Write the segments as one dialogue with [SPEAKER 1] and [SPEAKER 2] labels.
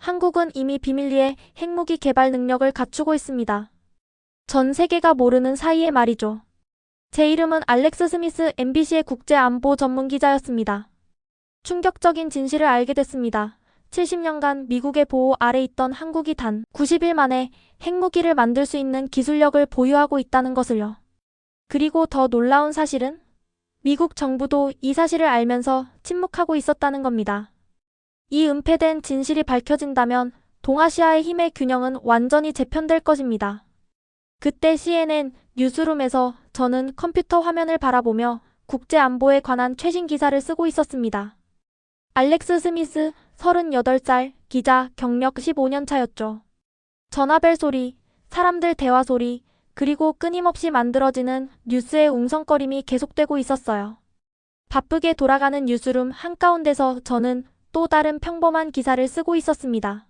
[SPEAKER 1] 한국은 이미 비밀리에 핵무기 개발 능력을 갖추고 있습니다. 전 세계가 모르는 사이에 말이죠. 제 이름은 알렉스 스미스, MBC의 국제안보 전문기자였습니다. 충격적인 진실을 알게 됐습니다. 70년간 미국의 보호 아래 있던 한국이 단 90일 만에 핵무기를 만들 수 있는 기술력을 보유하고 있다는 것을요. 그리고 더 놀라운 사실은 미국 정부도 이 사실을 알면서 침묵하고 있었다는 겁니다. 이 은폐된 진실이 밝혀진다면 동아시아의 힘의 균형은 완전히 재편될 것입니다. 그때 CNN 뉴스룸에서 저는 컴퓨터 화면을 바라보며 국제안보에 관한 최신 기사를 쓰고 있었습니다. 알렉스 스미스, 38살, 기자, 경력 15년 차였죠. 전화벨 소리, 사람들 대화 소리, 그리고 끊임없이 만들어지는 뉴스의 웅성거림이 계속되고 있었어요. 바쁘게 돌아가는 뉴스룸 한가운데서 저는 또 다른 평범한 기사를 쓰고 있었습니다.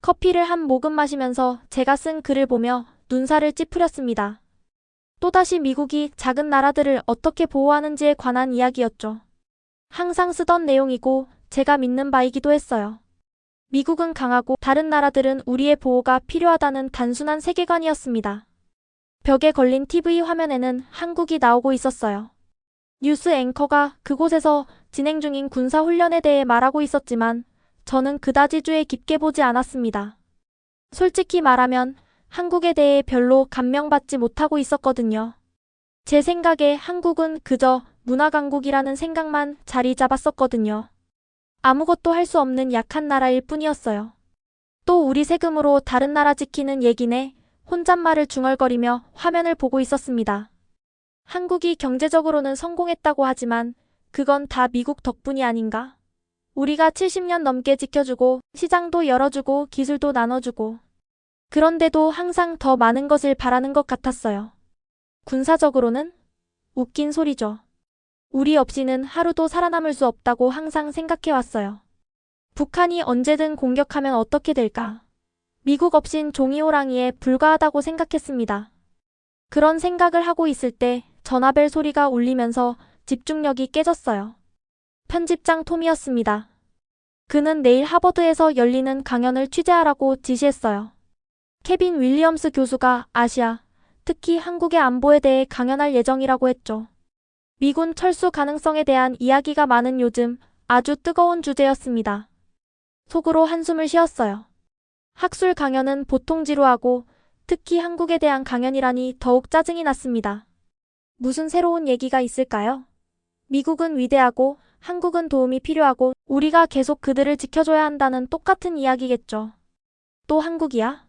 [SPEAKER 1] 커피를 한 모금 마시면서 제가 쓴 글을 보며 눈살을 찌푸렸습니다. 또다시 미국이 작은 나라들을 어떻게 보호하는지에 관한 이야기였죠. 항상 쓰던 내용이고 제가 믿는 바이기도 했어요. 미국은 강하고 다른 나라들은 우리의 보호가 필요하다는 단순한 세계관이었습니다. 벽에 걸린 TV 화면에는 한국이 나오고 있었어요. 뉴스 앵커가 그곳에서 진행 중인 군사훈련에 대해 말하고 있었지만 저는 그다지 주의 깊게 보지 않았습니다. 솔직히 말하면 한국에 대해 별로 감명받지 못하고 있었거든요. 제 생각에 한국은 그저 문화강국이라는 생각만 자리 잡았었거든요. 아무것도 할 수 없는 약한 나라일 뿐이었어요. 또 우리 세금으로 다른 나라 지키는 얘기네 혼잣말을 중얼거리며 화면을 보고 있었습니다. 한국이 경제적으로는 성공했다고 하지만 그건 다 미국 덕분이 아닌가? 우리가 70년 넘게 지켜주고 시장도 열어주고 기술도 나눠주고 그런데도 항상 더 많은 것을 바라는 것 같았어요. 군사적으로는? 웃긴 소리죠. 우리 없이는 하루도 살아남을 수 없다고 항상 생각해왔어요. 북한이 언제든 공격하면 어떻게 될까? 미국 없인 종이호랑이에 불과하다고 생각했습니다. 그런 생각을 하고 있을 때 전화벨 소리가 울리면서 집중력이 깨졌어요. 편집장 톰이었습니다. 그는 내일 하버드에서 열리는 강연을 취재하라고 지시했어요. 케빈 윌리엄스 교수가 아시아, 특히 한국의 안보에 대해 강연할 예정이라고 했죠. 미군 철수 가능성에 대한 이야기가 많은 요즘 아주 뜨거운 주제였습니다. 속으로 한숨을 쉬었어요. 학술 강연은 보통 지루하고 특히 한국에 대한 강연이라니 더욱 짜증이 났습니다. 무슨 새로운 얘기가 있을까요? 미국은 위대하고 한국은 도움이 필요하고 우리가 계속 그들을 지켜줘야 한다는 똑같은 이야기겠죠. 또 한국이야?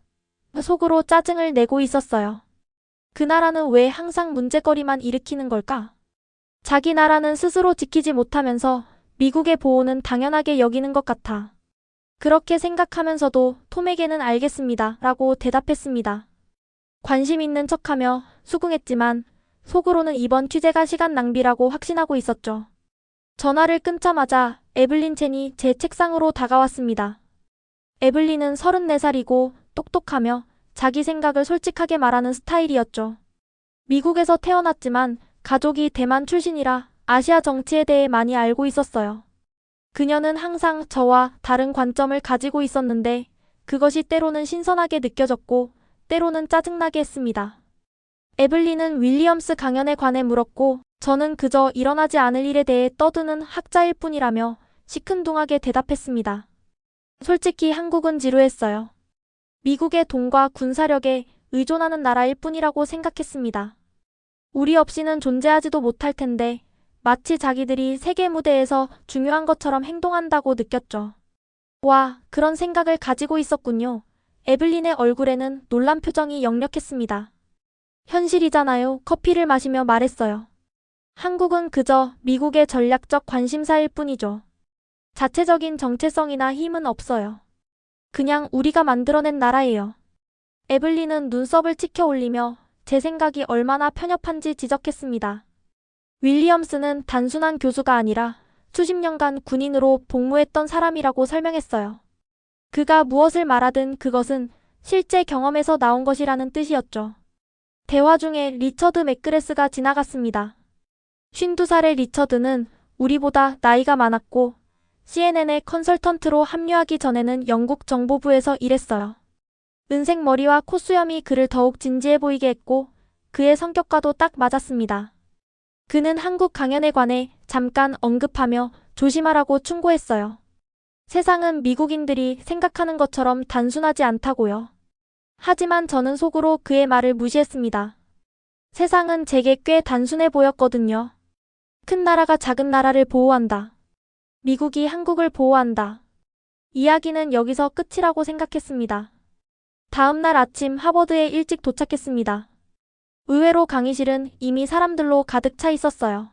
[SPEAKER 1] 속으로 짜증을 내고 있었어요. 그 나라는 왜 항상 문제거리만 일으키는 걸까? 자기 나라는 스스로 지키지 못하면서 미국의 보호는 당연하게 여기는 것 같아. 그렇게 생각하면서도 톰에게는 알겠습니다 라고 대답했습니다. 관심 있는 척하며 수긍했지만 속으로는 이번 취재가 시간 낭비라고 확신하고 있었죠. 전화를 끊자마자 에블린 첸이 제 책상으로 다가왔습니다. 에블린은 34살이고 똑똑하며 자기 생각을 솔직하게 말하는 스타일이었죠. 미국에서 태어났지만 가족이 대만 출신이라 아시아 정치에 대해 많이 알고 있었어요. 그녀는 항상 저와 다른 관점을 가지고 있었는데 그것이 때로는 신선하게 느껴졌고 때로는 짜증나게 했습니다. 에블린은 윌리엄스 강연에 관해 물었고 저는 그저 일어나지 않을 일에 대해 떠드는 학자일 뿐이라며 시큰둥하게 대답했습니다. 솔직히 한국은 지루했어요. 미국의 돈과 군사력에 의존하는 나라일 뿐이라고 생각했습니다. 우리 없이는 존재하지도 못할 텐데 마치 자기들이 세계 무대에서 중요한 것처럼 행동한다고 느꼈죠. 와, 그런 생각을 가지고 있었군요. 에블린의 얼굴에는 놀란 표정이 역력했습니다. 현실이잖아요. 커피를 마시며 말했어요. 한국은 그저 미국의 전략적 관심사일 뿐이죠. 자체적인 정체성이나 힘은 없어요. 그냥 우리가 만들어낸 나라예요. 에블린은 눈썹을 치켜 올리며 제 생각이 얼마나 편협한지 지적했습니다. 윌리엄스는 단순한 교수가 아니라 수십 년간 군인으로 복무했던 사람이라고 설명했어요. 그가 무엇을 말하든 그것은 실제 경험에서 나온 것이라는 뜻이었죠. 대화 중에 리처드 맥그레스가 지나갔습니다. 52살의 리처드는 우리보다 나이가 많았고 CNN의 컨설턴트로 합류하기 전에는 영국 정보부에서 일했어요. 은색 머리와 콧수염이 그를 더욱 진지해 보이게 했고 그의 성격과도 딱 맞았습니다. 그는 한국 강연에 관해 잠깐 언급하며 조심하라고 충고했어요. 세상은 미국인들이 생각하는 것처럼 단순하지 않다고요. 하지만 저는 속으로 그의 말을 무시했습니다. 세상은 제게 꽤 단순해 보였거든요. 큰 나라가 작은 나라를 보호한다. 미국이 한국을 보호한다. 이야기는 여기서 끝이라고 생각했습니다. 다음 날 아침 하버드에 일찍 도착했습니다. 의외로 강의실은 이미 사람들로 가득 차 있었어요.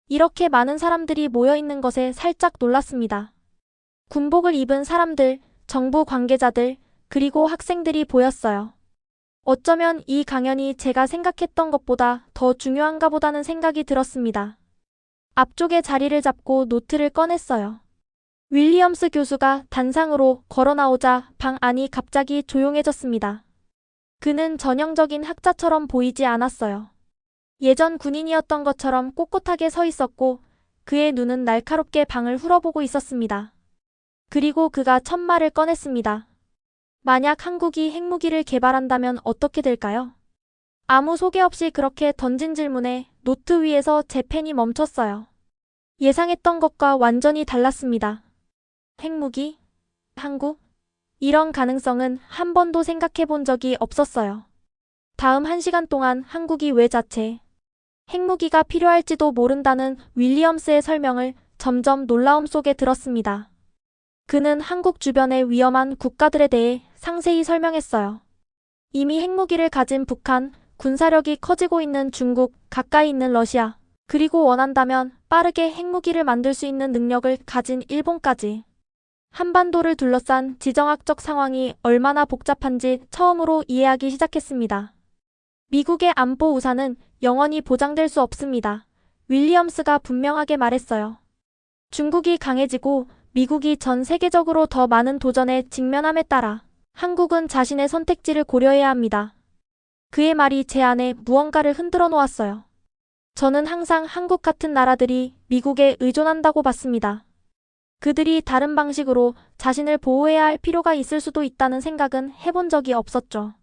[SPEAKER 1] 이렇게 많은 사람들이 모여 있는 것에 살짝 놀랐습니다. 군복을 입은 사람들, 정부 관계자들, 그리고 학생들이 보였어요. 어쩌면 이 강연이 제가 생각했던 것보다 더 중요한가 보다는 생각이 들었습니다. 앞쪽에 자리를 잡고 노트를 꺼냈어요. 윌리엄스 교수가 단상으로 걸어 나오자 방 안이 갑자기 조용해졌습니다. 그는 전형적인 학자처럼 보이지 않았어요. 예전 군인이었던 것처럼 꼿꼿하게 서 있었고 그의 눈은 날카롭게 방을 훑어보고 있었습니다. 그리고 그가 첫 말을 꺼냈습니다. 만약 한국이 핵무기를 개발한다면 어떻게 될까요? 아무 소개 없이 그렇게 던진 질문에 노트 위에서 제 펜이 멈췄어요. 예상했던 것과 완전히 달랐습니다. 핵무기? 한국? 이런 가능성은 한 번도 생각해 본 적이 없었어요. 다음 1시간 동안 한국이 왜 자체 핵무기가 필요할지도 모른다는 윌리엄스의 설명을 점점 놀라움 속에 들었습니다. 그는 한국 주변의 위험한 국가들에 대해 상세히 설명했어요. 이미 핵무기를 가진 북한, 군사력이 커지고 있는 중국, 가까이 있는 러시아, 그리고 원한다면 빠르게 핵무기를 만들 수 있는 능력을 가진 일본까지. 한반도를 둘러싼 지정학적 상황이 얼마나 복잡한지 처음으로 이해하기 시작했습니다. 미국의 안보 우산은 영원히 보장될 수 없습니다. 윌리엄스가 분명하게 말했어요. 중국이 강해지고 미국이 전 세계적으로 더 많은 도전에 직면함에 따라 한국은 자신의 선택지를 고려해야 합니다. 그의 말이 제 안에 무언가를 흔들어 놓았어요. 저는 항상 한국 같은 나라들이 미국에 의존한다고 봤습니다. 그들이 다른 방식으로 자신을 보호해야 할 필요가 있을 수도 있다는 생각은 해본 적이 없었죠.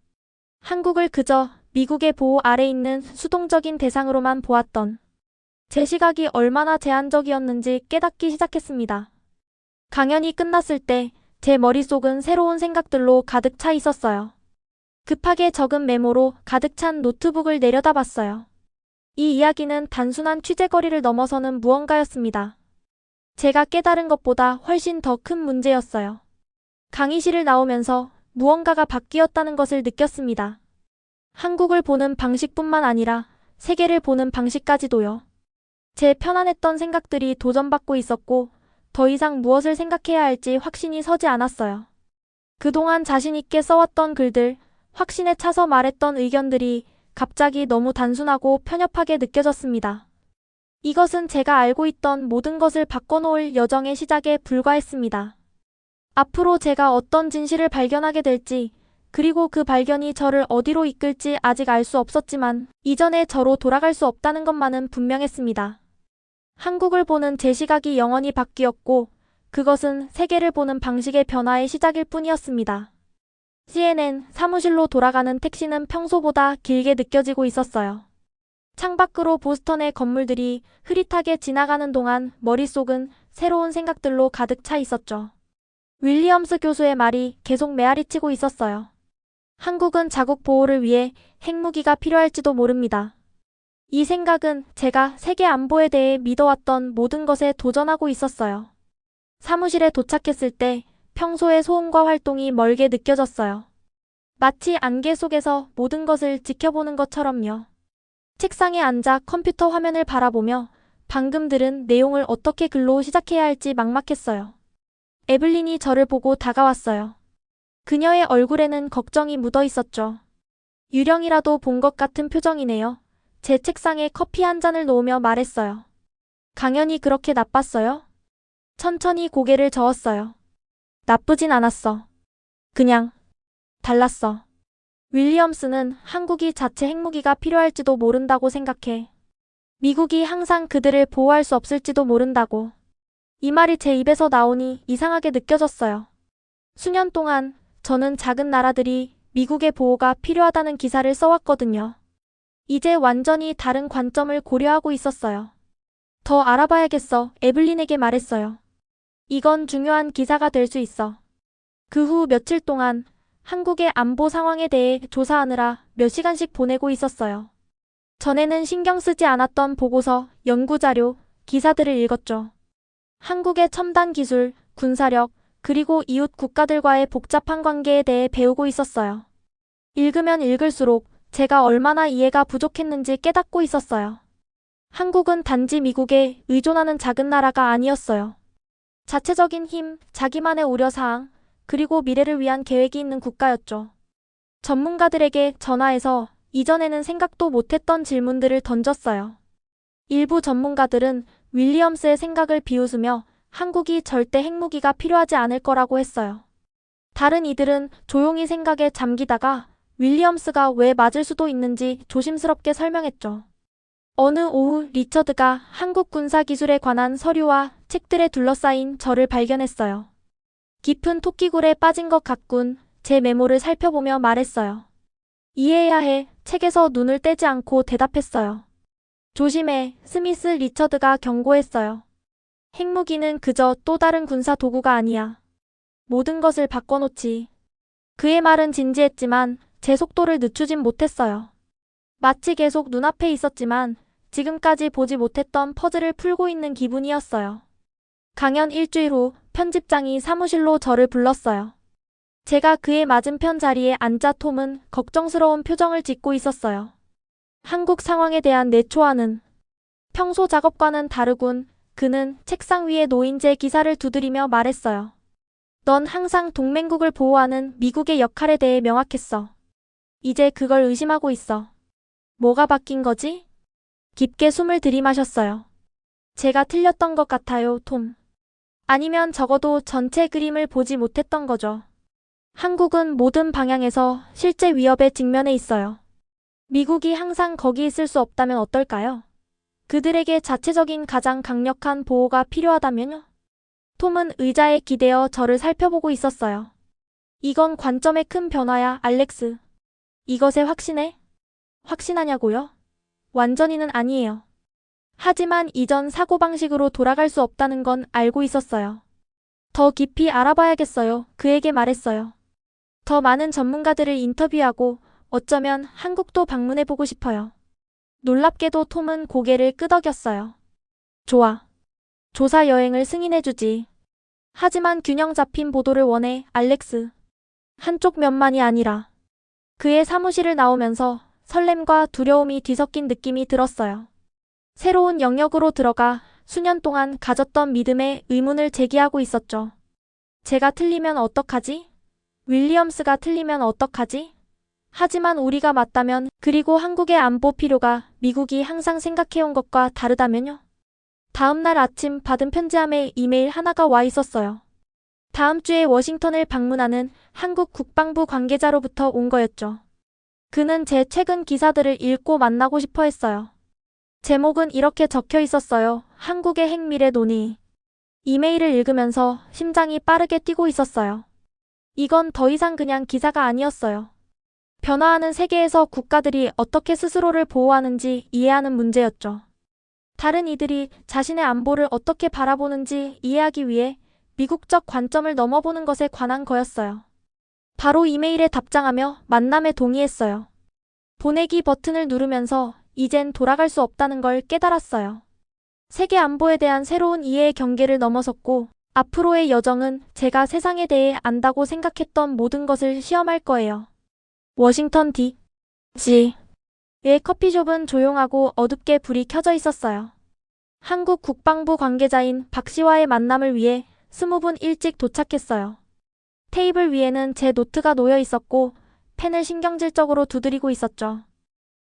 [SPEAKER 1] 한국을 그저 미국의 보호 아래 있는 수동적인 대상으로만 보았던 제 시각이 얼마나 제한적이었는지 깨닫기 시작했습니다. 강연이 끝났을 때 제 머릿속은 새로운 생각들로 가득 차 있었어요. 급하게 적은 메모로 가득 찬 노트북을 내려다봤어요. 이 이야기는 단순한 취재거리를 넘어서는 무언가였습니다. 제가 깨달은 것보다 훨씬 더 큰 문제였어요. 강의실을 나오면서 무언가가 바뀌었다는 것을 느꼈습니다. 한국을 보는 방식뿐만 아니라 세계를 보는 방식까지도요. 제 편안했던 생각들이 도전받고 있었고 더 이상 무엇을 생각해야 할지 확신이 서지 않았어요. 그동안 자신 있게 써왔던 글들, 확신에 차서 말했던 의견들이 갑자기 너무 단순하고 편협하게 느껴졌습니다. 이것은 제가 알고 있던 모든 것을 바꿔놓을 여정의 시작에 불과했습니다. 앞으로 제가 어떤 진실을 발견하게 될지, 그리고 그 발견이 저를 어디로 이끌지 아직 알 수 없었지만 이전의 저로 돌아갈 수 없다는 것만은 분명했습니다. 한국을 보는 제 시각이 영원히 바뀌었고 그것은 세계를 보는 방식의 변화의 시작일 뿐이었습니다. CNN 사무실로 돌아가는 택시는 평소보다 길게 느껴지고 있었어요. 창밖으로 보스턴의 건물들이 흐릿하게 지나가는 동안 머릿속은 새로운 생각들로 가득 차 있었죠. 윌리엄스 교수의 말이 계속 메아리치고 있었어요. 한국은 자국 보호를 위해 핵무기가 필요할지도 모릅니다. 이 생각은 제가 세계 안보에 대해 믿어왔던 모든 것에 도전하고 있었어요. 사무실에 도착했을 때 평소의 소음과 활동이 멀게 느껴졌어요. 마치 안개 속에서 모든 것을 지켜보는 것처럼요. 책상에 앉아 컴퓨터 화면을 바라보며 방금 들은 내용을 어떻게 글로 시작해야 할지 막막했어요. 에블린이 저를 보고 다가왔어요. 그녀의 얼굴에는 걱정이 묻어 있었죠. 유령이라도 본 것 같은 표정이네요. 제 책상에 커피 한 잔을 놓으며 말했어요. 강연이 그렇게 나빴어요? 천천히 고개를 저었어요. 나쁘진 않았어. 그냥 달랐어. 윌리엄스는 한국이 자체 핵무기가 필요할지도 모른다고 생각해. 미국이 항상 그들을 보호할 수 없을지도 모른다고. 이 말이 제 입에서 나오니 이상하게 느껴졌어요. 수년 동안 저는 작은 나라들이 미국의 보호가 필요하다는 기사를 써왔거든요. 이제 완전히 다른 관점을 고려하고 있었어요. 더 알아봐야겠어, 에블린에게 말했어요. 이건 중요한 기사가 될 수 있어. 그 후 며칠 동안 한국의 안보 상황에 대해 조사하느라 몇 시간씩 보내고 있었어요. 전에는 신경 쓰지 않았던 보고서, 연구자료, 기사들을 읽었죠. 한국의 첨단 기술, 군사력, 그리고 이웃 국가들과의 복잡한 관계에 대해 배우고 있었어요. 읽으면 읽을수록 제가 얼마나 이해가 부족했는지 깨닫고 있었어요. 한국은 단지 미국에 의존하는 작은 나라가 아니었어요. 자체적인 힘, 자기만의 우려사항, 그리고 미래를 위한 계획이 있는 국가였죠. 전문가들에게 전화해서 이전에는 생각도 못했던 질문들을 던졌어요. 일부 전문가들은 윌리엄스의 생각을 비웃으며 한국이 절대 핵무기가 필요하지 않을 거라고 했어요. 다른 이들은 조용히 생각에 잠기다가 윌리엄스가 왜 맞을 수도 있는지 조심스럽게 설명했죠. 어느 오후 리처드가 한국 군사 기술에 관한 서류와 책들에 둘러싸인 저를 발견했어요. 깊은 토끼굴에 빠진 것 같군. 제 메모를 살펴보며 말했어요. 이해해야 해. 책에서 눈을 떼지 않고 대답했어요. 조심해. 스미스 리처드가 경고했어요. 핵무기는 그저 또 다른 군사 도구가 아니야. 모든 것을 바꿔놓지. 그의 말은 진지했지만 제 속도를 늦추진 못했어요. 마치 계속 눈앞에 있었지만 지금까지 보지 못했던 퍼즐을 풀고 있는 기분이었어요. 강연 일주일 후 편집장이 사무실로 저를 불렀어요. 제가 그의 맞은편 자리에 앉자 톰은 걱정스러운 표정을 짓고 있었어요. 한국 상황에 대한 내 초안은 평소 작업과는 다르군. 그는 책상 위에 놓인 제 기사를 두드리며 말했어요. 넌 항상 동맹국을 보호하는 미국의 역할에 대해 명확했어. 이제 그걸 의심하고 있어. 뭐가 바뀐 거지? 깊게 숨을 들이마셨어요. 제가 틀렸던 것 같아요, 톰. 아니면 적어도 전체 그림을 보지 못했던 거죠. 한국은 모든 방향에서 실제 위협에 직면해 있어요. 미국이 항상 거기 있을 수 없다면 어떨까요? 그들에게 자체적인 가장 강력한 보호가 필요하다면요? 톰은 의자에 기대어 저를 살펴보고 있었어요. 이건 관점의 큰 변화야, 알렉스. 이것에 확신해? 확신하냐고요? 완전히는 아니에요. 하지만 이전 사고방식으로 돌아갈 수 없다는 건 알고 있었어요. 더 깊이 알아봐야겠어요. 그에게 말했어요. 더 많은 전문가들을 인터뷰하고 어쩌면 한국도 방문해보고 싶어요. 놀랍게도 톰은 고개를 끄덕였어요. 좋아. 조사 여행을 승인해주지. 하지만 균형 잡힌 보도를 원해, 알렉스. 한쪽 면만이 아니라. 그의 사무실을 나오면서 설렘과 두려움이 뒤섞인 느낌이 들었어요. 새로운 영역으로 들어가 수년 동안 가졌던 믿음에 의문을 제기하고 있었죠. 제가 틀리면 어떡하지? 윌리엄스가 틀리면 어떡하지? 하지만 우리가 맞다면, 그리고 한국의 안보 필요가 미국이 항상 생각해온 것과 다르다면요? 다음 날 아침 받은 편지함에 이메일 하나가 와 있었어요. 다음 주에 워싱턴을 방문하는 한국 국방부 관계자로부터 온 거였죠. 그는 제 최근 기사들을 읽고 만나고 싶어 했어요. 제목은 이렇게 적혀 있었어요. 한국의 핵미래 논의. 이메일을 읽으면서 심장이 빠르게 뛰고 있었어요. 이건 더 이상 그냥 기사가 아니었어요. 변화하는 세계에서 국가들이 어떻게 스스로를 보호하는지 이해하는 문제였죠. 다른 이들이 자신의 안보를 어떻게 바라보는지 이해하기 위해 미국적 관점을 넘어보는 것에 관한 거였어요. 바로 이메일에 답장하며 만남에 동의했어요. 보내기 버튼을 누르면서 이젠 돌아갈 수 없다는 걸 깨달았어요. 세계 안보에 대한 새로운 이해의 경계를 넘어섰고 앞으로의 여정은 제가 세상에 대해 안다고 생각했던 모든 것을 시험할 거예요. 워싱턴 D.C.의 커피숍은 조용하고 어둡게 불이 켜져 있었어요. 한국 국방부 관계자인 박 씨와의 만남을 위해 20분 일찍 도착했어요. 테이블 위에는 제 노트가 놓여 있었고 펜을 신경질적으로 두드리고 있었죠.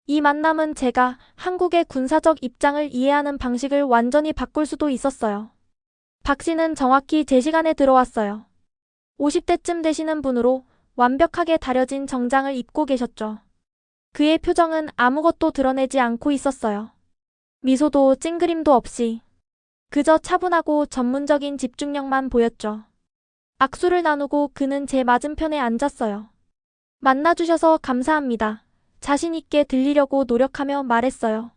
[SPEAKER 1] 이 만남은 제가 한국의 군사적 입장을 이해하는 방식을 완전히 바꿀 수도 있었어요. 박 씨는 정확히 제 시간에 들어왔어요. 50대쯤 되시는 분으로 완벽하게 다려진 정장을 입고 계셨죠. 그의 표정은 아무것도 드러내지 않고 있었어요. 미소도 찡그림도 없이. 그저 차분하고 전문적인 집중력만 보였죠. 악수를 나누고 그는 제 맞은편에 앉았어요. 만나주셔서 감사합니다. 자신있게 들리려고 노력하며 말했어요.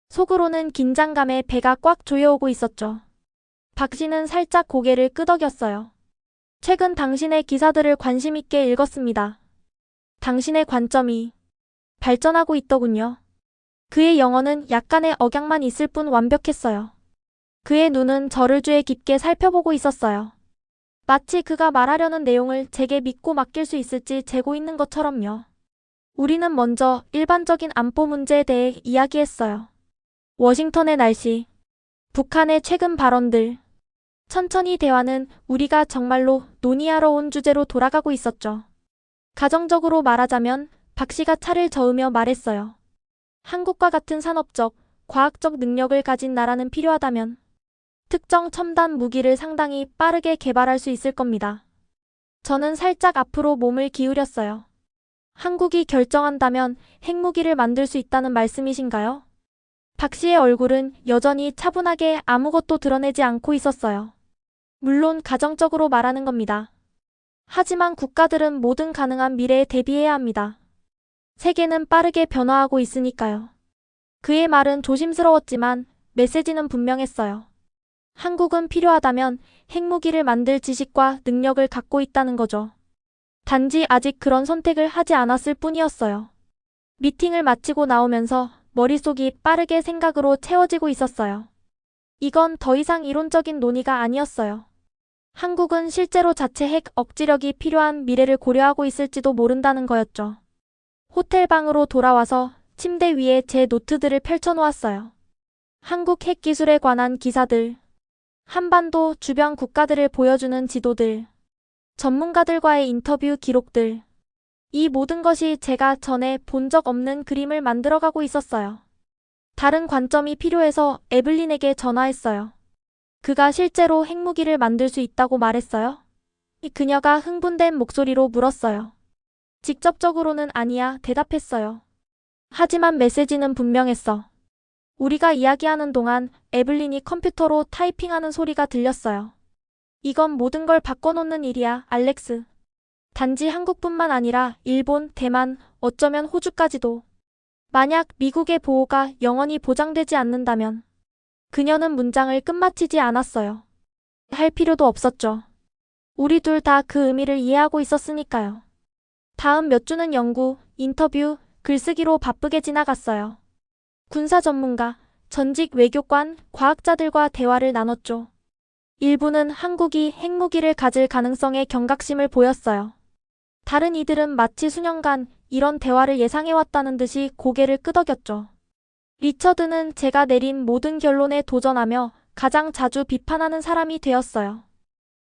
[SPEAKER 1] 속으로는 긴장감에 배가 꽉 조여오고 있었죠. 박 씨는 살짝 고개를 끄덕였어요. 최근 당신의 기사들을 관심있게 읽었습니다. 당신의 관점이 발전하고 있더군요. 그의 영어는 약간의 억양만 있을 뿐 완벽했어요. 그의 눈은 저를 쬐 깊게 살펴보고 있었어요. 마치 그가 말하려는 내용을 제게 믿고 맡길 수 있을지 재고 있는 것처럼요. 우리는 먼저 일반적인 안보 문제에 대해 이야기했어요. 워싱턴의 날씨, 북한의 최근 발언들. 천천히 대화는 우리가 정말로 논의하러 온 주제로 돌아가고 있었죠. 가정적으로 말하자면 박 씨가 차를 저으며 말했어요. 한국과 같은 산업적, 과학적 능력을 가진 나라는 필요하다면 특정 첨단 무기를 상당히 빠르게 개발할 수 있을 겁니다. 저는 살짝 앞으로 몸을 기울였어요. 한국이 결정한다면 핵무기를 만들 수 있다는 말씀이신가요? 박 씨의 얼굴은 여전히 차분하게 아무것도 드러내지 않고 있었어요. 물론 가정적으로 말하는 겁니다. 하지만 국가들은 모든 가능한 미래에 대비해야 합니다. 세계는 빠르게 변화하고 있으니까요. 그의 말은 조심스러웠지만 메시지는 분명했어요. 한국은 필요하다면 핵무기를 만들 지식과 능력을 갖고 있다는 거죠. 단지 아직 그런 선택을 하지 않았을 뿐이었어요. 미팅을 마치고 나오면서 머릿속이 빠르게 생각으로 채워지고 있었어요. 이건 더 이상 이론적인 논의가 아니었어요. 한국은 실제로 자체 핵 억지력이 필요한 미래를 고려하고 있을지도 모른다는 거였죠. 호텔 방으로 돌아와서 침대 위에 제 노트들을 펼쳐놓았어요. 한국 핵 기술에 관한 기사들, 한반도 주변 국가들을 보여주는 지도들, 전문가들과의 인터뷰 기록들. 이 모든 것이 제가 전에 본 적 없는 그림을 만들어가고 있었어요. 다른 관점이 필요해서 에블린에게 전화했어요. 그가 실제로 핵무기를 만들 수 있다고 말했어요? 그녀가 흥분된 목소리로 물었어요. 직접적으로는 아니야, 대답했어요. 하지만 메시지는 분명했어. 우리가 이야기하는 동안 에블린이 컴퓨터로 타이핑하는 소리가 들렸어요. 이건 모든 걸 바꿔놓는 일이야, 알렉스. 단지 한국뿐만 아니라 일본, 대만, 어쩌면 호주까지도. 만약 미국의 보호가 영원히 보장되지 않는다면. 그녀는 문장을 끝마치지 않았어요. 할 필요도 없었죠. 우리 둘 다 그 의미를 이해하고 있었으니까요. 다음 몇 주는 연구, 인터뷰, 글쓰기로 바쁘게 지나갔어요. 군사 전문가, 전직 외교관, 과학자들과 대화를 나눴죠. 일부는 한국이 핵무기를 가질 가능성에 경각심을 보였어요. 다른 이들은 마치 수년간 이런 대화를 예상해왔다는 듯이 고개를 끄덕였죠. 리처드는 제가 내린 모든 결론에 도전하며 가장 자주 비판하는 사람이 되었어요.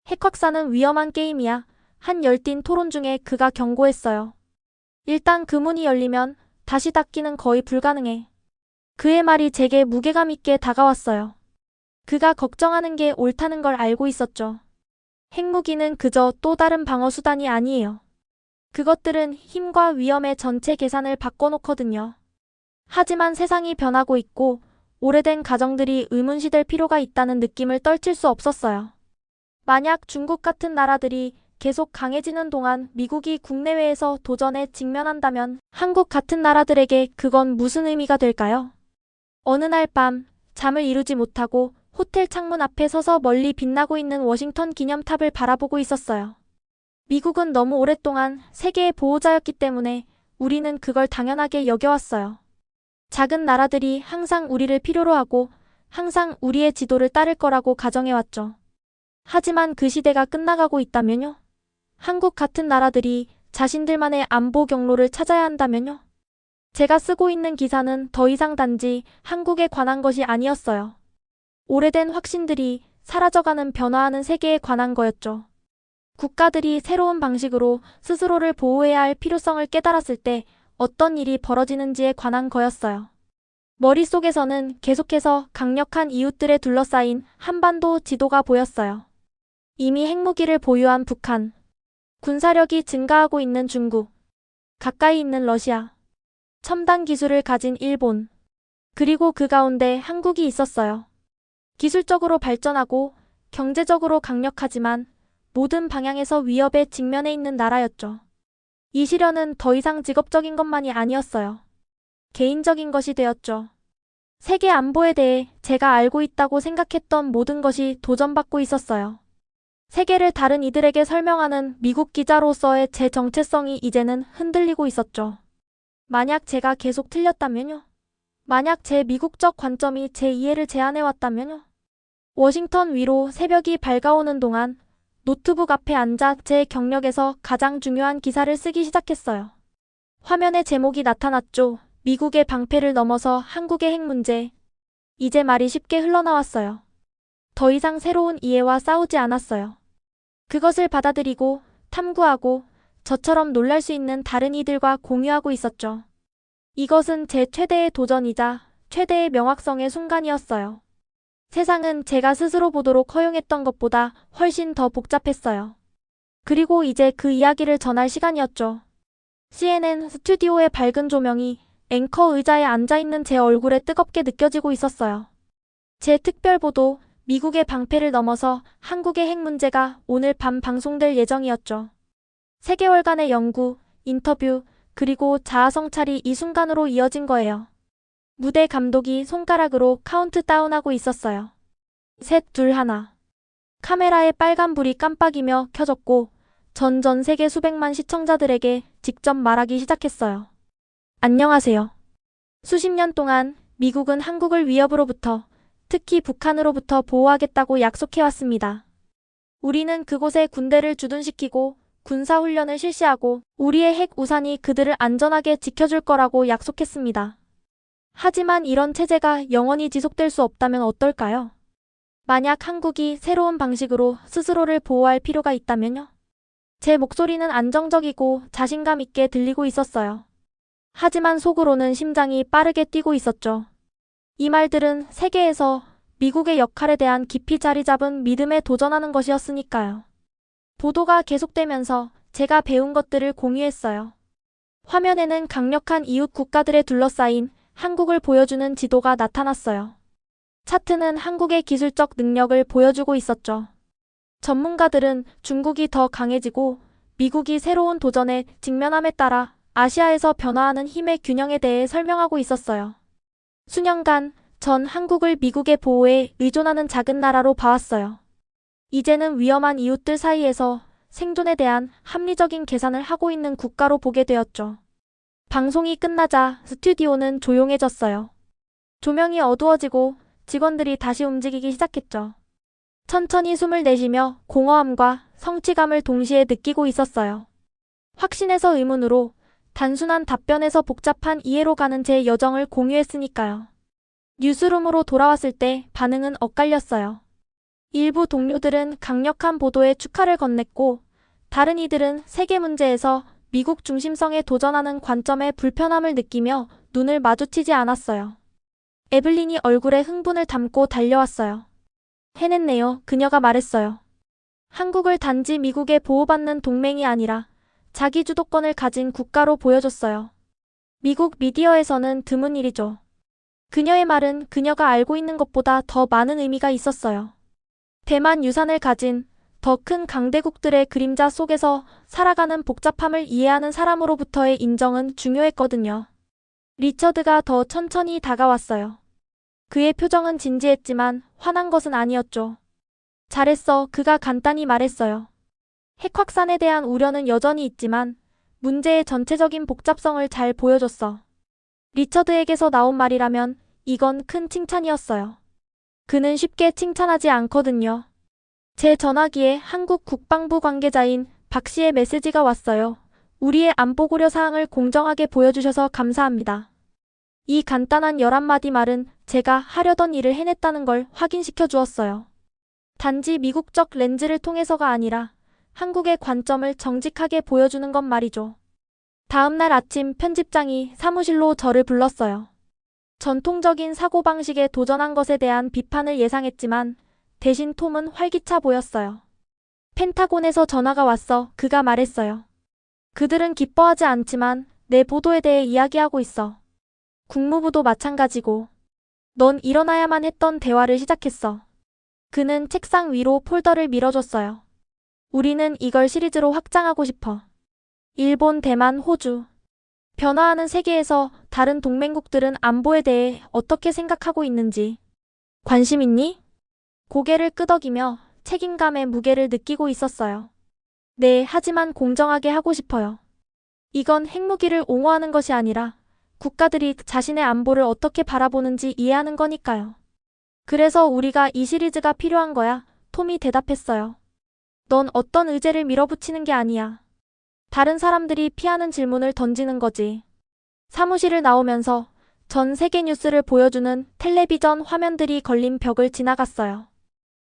[SPEAKER 1] 핵확산은 위험한 게임이야. 한 열띤 토론 중에 그가 경고했어요. 일단 그 문이 열리면 다시 닫기는 거의 불가능해. 그의 말이 제게 무게감 있게 다가왔어요. 그가 걱정하는 게 옳다는 걸 알고 있었죠. 핵무기는 그저 또 다른 방어 수단이 아니에요. 그것들은 힘과 위험의 전체 계산을 바꿔놓거든요. 하지만 세상이 변하고 있고 오래된 가정들이 의문시될 필요가 있다는 느낌을 떨칠 수 없었어요. 만약 중국 같은 나라들이 계속 강해지는 동안 미국이 국내외에서 도전에 직면한다면 한국 같은 나라들에게 그건 무슨 의미가 될까요? 어느 날 밤 잠을 이루지 못하고 호텔 창문 앞에 서서 멀리 빛나고 있는 워싱턴 기념탑을 바라보고 있었어요. 미국은 너무 오랫동안 세계의 보호자였기 때문에 우리는 그걸 당연하게 여겨왔어요. 작은 나라들이 항상 우리를 필요로 하고 항상 우리의 지도를 따를 거라고 가정해왔죠. 하지만 그 시대가 끝나가고 있다면요? 한국 같은 나라들이 자신들만의 안보 경로를 찾아야 한다면요? 제가 쓰고 있는 기사는 더 이상 단지 한국에 관한 것이 아니었어요. 오래된 확신들이 사라져가는 변화하는 세계에 관한 거였죠. 국가들이 새로운 방식으로 스스로를 보호해야 할 필요성을 깨달았을 때 어떤 일이 벌어지는지에 관한 거였어요. 머릿속에서는 계속해서 강력한 이웃들에 둘러싸인 한반도 지도가 보였어요. 이미 핵무기를 보유한 북한, 군사력이 증가하고 있는 중국, 가까이 있는 러시아, 첨단 기술을 가진 일본, 그리고 그 가운데 한국이 있었어요. 기술적으로 발전하고 경제적으로 강력하지만 모든 방향에서 위협에 직면해 있는 나라였죠. 이 시련은 더 이상 직업적인 것만이 아니었어요. 개인적인 것이 되었죠. 세계 안보에 대해 제가 알고 있다고 생각했던 모든 것이 도전받고 있었어요. 세계를 다른 이들에게 설명하는 미국 기자로서의 제 정체성이 이제는 흔들리고 있었죠. 만약 제가 계속 틀렸다면요? 만약 제 미국적 관점이 제 이해를 제한해왔다면요? 워싱턴 위로 새벽이 밝아오는 동안 노트북 앞에 앉아 제 경력에서 가장 중요한 기사를 쓰기 시작했어요. 화면에 제목이 나타났죠. 미국의 방패를 넘어서 한국의 핵 문제. 이제 말이 쉽게 흘러나왔어요. 더 이상 새로운 이해와 싸우지 않았어요. 그것을 받아들이고 탐구하고 저처럼 놀랄 수 있는 다른 이들과 공유하고 있었죠. 이것은 제 최대의 도전이자 최대의 명확성의 순간이었어요. 세상은 제가 스스로 보도록 허용했던 것보다 훨씬 더 복잡했어요. 그리고 이제 그 이야기를 전할 시간이었죠. CNN 스튜디오의 밝은 조명이 앵커 의자에 앉아있는 제 얼굴에 뜨겁게 느껴지고 있었어요. 제 특별보도, 미국의 방패를 넘어서 한국의 핵 문제가 오늘 밤 방송될 예정이었죠. 3개월간의 연구, 인터뷰, 그리고 자아 성찰이 이 순간으로 이어진 거예요. 무대 감독이 손가락으로 카운트다운하고 있었어요. 셋, 둘, 하나. 카메라의 빨간불이 깜빡이며 켜졌고 전 세계 수백만 시청자들에게 직접 말하기 시작했어요. 안녕하세요. 수십 년 동안 미국은 한국을 위협으로부터, 특히 북한으로부터 보호하겠다고 약속해왔습니다. 우리는 그곳에 군대를 주둔시키고 군사훈련을 실시하고 우리의 핵 우산이 그들을 안전하게 지켜줄 거라고 약속했습니다. 하지만 이런 체제가 영원히 지속될 수 없다면 어떨까요? 만약 한국이 새로운 방식으로 스스로를 보호할 필요가 있다면요? 제 목소리는 안정적이고 자신감 있게 들리고 있었어요. 하지만 속으로는 심장이 빠르게 뛰고 있었죠. 이 말들은 세계에서 미국의 역할에 대한 깊이 자리 잡은 믿음에 도전하는 것이었으니까요. 보도가 계속되면서 제가 배운 것들을 공유했어요. 화면에는 강력한 이웃 국가들에 둘러싸인 한국을 보여주는 지도가 나타났어요. 차트는 한국의 기술적 능력을 보여주고 있었죠. 전문가들은 중국이 더 강해지고 미국이 새로운 도전에 직면함에 따라 아시아에서 변화하는 힘의 균형에 대해 설명하고 있었어요. 수년간 전 한국을 미국의 보호에 의존하는 작은 나라로 봐왔어요. 이제는 위험한 이웃들 사이에서 생존에 대한 합리적인 계산을 하고 있는 국가로 보게 되었죠. 방송이 끝나자 스튜디오는 조용해졌어요. 조명이 어두워지고 직원들이 다시 움직이기 시작했죠. 천천히 숨을 내쉬며 공허함과 성취감을 동시에 느끼고 있었어요. 확신에서 의문으로, 단순한 답변에서 복잡한 이해로 가는 제 여정을 공유했으니까요. 뉴스룸으로 돌아왔을 때 반응은 엇갈렸어요. 일부 동료들은 강력한 보도에 축하를 건넸고 다른 이들은 세계 문제에서 미국 중심성에 도전하는 관점에 불편함을 느끼며 눈을 마주치지 않았어요. 에블린이 얼굴에 흥분을 담고 달려왔어요. 해냈네요. 그녀가 말했어요. 한국을 단지 미국에 보호받는 동맹이 아니라 자기 주도권을 가진 국가로 보여줬어요. 미국 미디어에서는 드문 일이죠. 그녀의 말은 그녀가 알고 있는 것보다 더 많은 의미가 있었어요. 대만 유산을 가진 더 큰 강대국들의 그림자 속에서 살아가는 복잡함을 이해하는 사람으로부터의 인정은 중요했거든요. 리처드가 더 천천히 다가왔어요. 그의 표정은 진지했지만 화난 것은 아니었죠. 잘했어. 그가 간단히 말했어요. 핵 확산에 대한 우려는 여전히 있지만 문제의 전체적인 복잡성을 잘 보여줬어. 리처드에게서 나온 말이라면 이건 큰 칭찬이었어요. 그는 쉽게 칭찬하지 않거든요. 제 전화기에 한국 국방부 관계자인 박 씨의 메시지가 왔어요. 우리의 안보 고려 사항을 공정하게 보여주셔서 감사합니다. 이 간단한 11마디 말은 제가 하려던 일을 해냈다는 걸 확인시켜 주었어요. 단지 미국적 렌즈를 통해서가 아니라 한국의 관점을 정직하게 보여주는 것 말이죠. 다음 날 아침 편집장이 사무실로 저를 불렀어요. 전통적인 사고방식에 도전한 것에 대한 비판을 예상했지만 대신 톰은 활기차 보였어요. 펜타곤에서 전화가 왔어. 그가 말했어요. 그들은 기뻐하지 않지만 내 보도에 대해 이야기하고 있어. 국무부도 마찬가지고. 넌 일어나야만 했던 대화를 시작했어. 그는 책상 위로 폴더를 밀어줬어요. 우리는 이걸 시리즈로 확장하고 싶어. 일본, 대만, 호주. 변화하는 세계에서 다른 동맹국들은 안보에 대해 어떻게 생각하고 있는지 관심 있니? 고개를 끄덕이며 책임감의 무게를 느끼고 있었어요. 네, 하지만 공정하게 하고 싶어요. 이건 핵무기를 옹호하는 것이 아니라 국가들이 자신의 안보를 어떻게 바라보는지 이해하는 거니까요. 그래서 우리가 이 시리즈가 필요한 거야. 톰이 대답했어요. 넌 어떤 의제를 밀어붙이는 게 아니야. 다른 사람들이 피하는 질문을 던지는 거지. 사무실을 나오면서 전 세계 뉴스를 보여주는 텔레비전 화면들이 걸린 벽을 지나갔어요.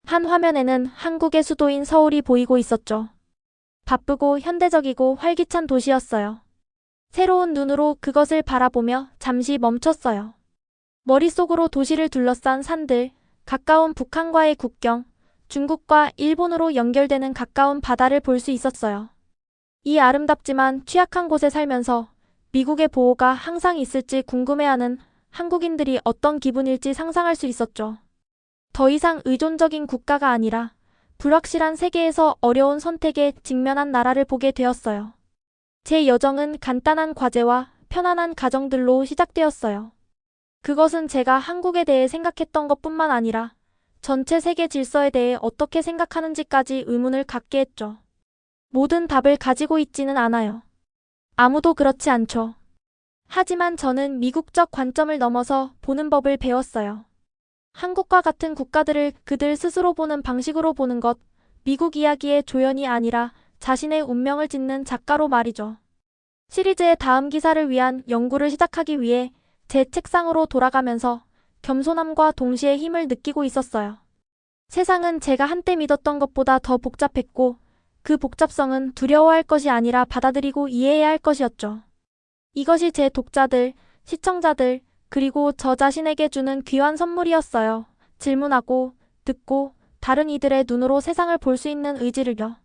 [SPEAKER 1] 한 화면에는 한국의 수도인 서울이 보이고 있었죠. 바쁘고 현대적이고 활기찬 도시였어요. 새로운 눈으로 그것을 바라보며 잠시 멈췄어요. 머릿속으로 도시를 둘러싼 산들, 가까운 북한과의 국경, 중국과 일본으로 연결되는 가까운 바다를 볼 수 있었어요. 이 아름답지만 취약한 곳에 살면서 미국의 보호가 항상 있을지 궁금해하는 한국인들이 어떤 기분일지 상상할 수 있었죠. 더 이상 의존적인 국가가 아니라 불확실한 세계에서 어려운 선택에 직면한 나라를 보게 되었어요. 제 여정은 간단한 과제와 편안한 가정들로 시작되었어요. 그것은 제가 한국에 대해 생각했던 것뿐만 아니라 전체 세계 질서에 대해 어떻게 생각하는지까지 의문을 갖게 했죠. 모든 답을 가지고 있지는 않아요. 아무도 그렇지 않죠. 하지만 저는 미국적 관점을 넘어서 보는 법을 배웠어요. 한국과 같은 국가들을 그들 스스로 보는 방식으로 보는 것, 미국 이야기의 조연이 아니라 자신의 운명을 짓는 작가로 말이죠. 시리즈의 다음 기사를 위한 연구를 시작하기 위해 제 책상으로 돌아가면서 겸손함과 동시에 힘을 느끼고 있었어요. 세상은 제가 한때 믿었던 것보다 더 복잡했고 그 복잡성은 두려워할 것이 아니라 받아들이고 이해해야 할 것이었죠. 이것이 제 독자들, 시청자들, 그리고 저 자신에게 주는 귀한 선물이었어요. 질문하고, 듣고, 다른 이들의 눈으로 세상을 볼 수 있는 의지를요.